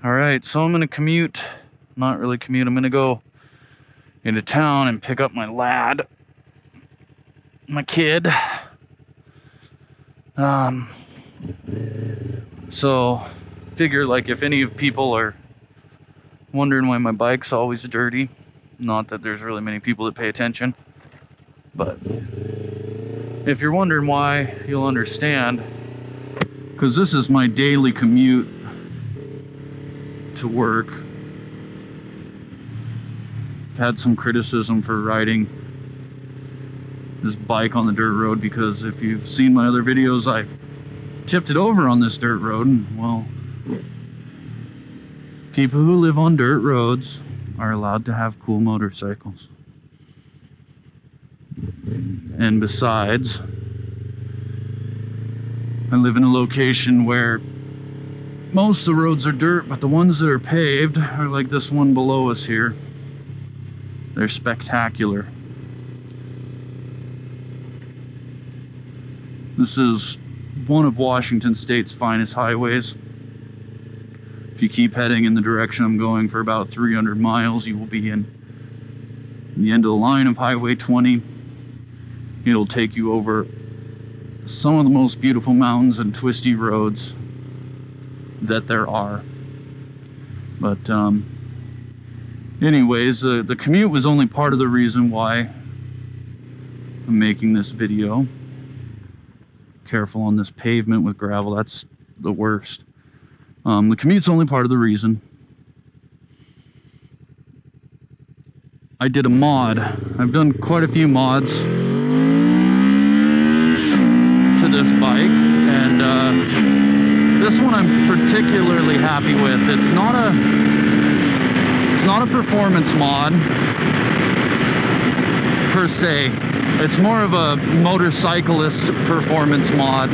All right, so I'm gonna commute. Not really commute. I'm gonna go into town and pick up my lad, my kid. So figure, like, if any people are wondering why my bike's always dirty, not that there's really many people that pay attention, but if you're wondering why, you'll understand, because this is my daily commute to work. I've had some criticism for riding this bike on the dirt road, because if you've seen my other videos, I've tipped it over on this dirt road, and well, people who live on dirt roads are allowed to have cool motorcycles. And besides, I live in a location where most of the roads are dirt, but the ones that are paved are like this one below us here. They're spectacular. This is one of Washington State's finest highways. If you keep heading in the direction I'm going for about 300 miles, you will be in the end of the line of Highway 20. It'll take you over some of the most beautiful mountains and twisty roads that there are. But anyways, the commute was only part of the reason why I'm making this video. Careful on this pavement with gravel, that's the worst. The commute's only part of the reason. I did a mod. I've done quite a few mods to this bike, and this one I'm particularly happy with. It's not a performance mod per se. It's more of a motorcyclist performance mod.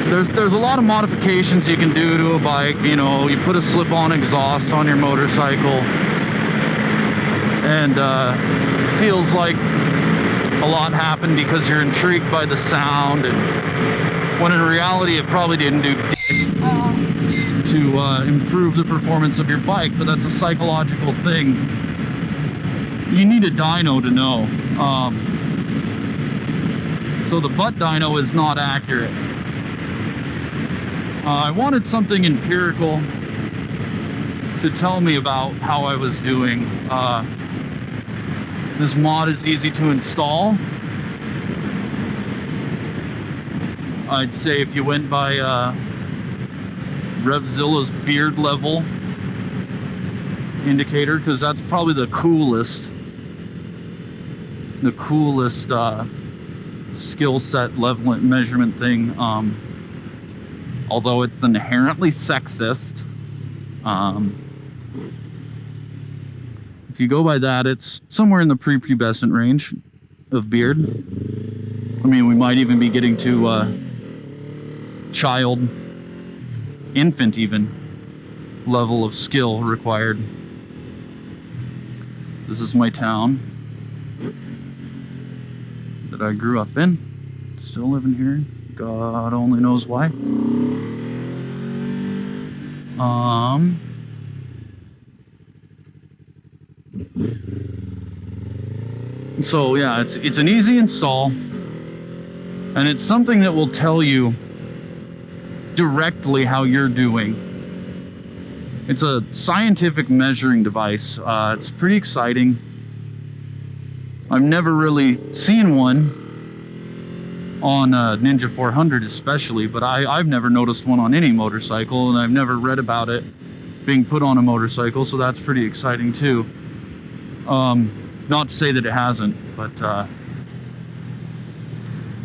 There's a lot of modifications you can do to a bike. You know, you put a slip-on exhaust on your motorcycle, and feels like a lot happened because you're intrigued by the sound, and when in reality it probably didn't do dick to improve the performance of your bike, but that's a psychological thing. You need a dyno to know. So the butt dyno is not accurate. I wanted something empirical to tell me about how I was doing. This mod is easy to install. I'd say if you went by Revzilla's beard level indicator, because that's probably the coolest skill set level measurement thing, although it's inherently sexist. If you go by that, it's somewhere in the prepubescent range of beard. I mean, we might even be getting to child, infant even, level of skill required. This is my town that I grew up in. Still living here. God only knows why. So yeah, it's an easy install, and it's something that will tell you directly how you're doing. It's a scientific measuring device. It's pretty exciting. I've never really seen one on Ninja 400 especially, but I've never noticed one on any motorcycle, and I've never read about it being put on a motorcycle, so that's pretty exciting too. Not to say that it hasn't, but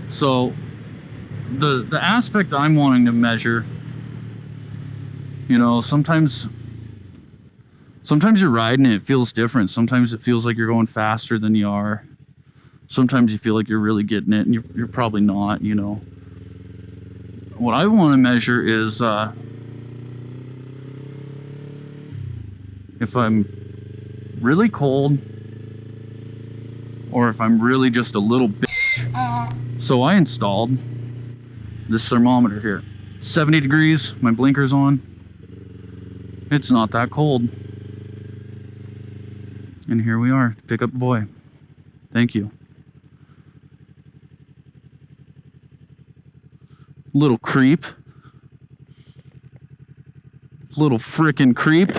so the aspect I'm wanting to measure, you know, sometimes you're riding and it feels different. Sometimes it feels like you're going faster than you are. Sometimes you feel like you're really getting it, and you're probably not, you know. What I want to measure is if I'm really cold or if I'm really just a little bitch. So I installed this thermometer here. 70 degrees, my blinker's on. It's not that cold. And here we are. Pick up the boy. Thank you. Little creep. Little frickin' creep.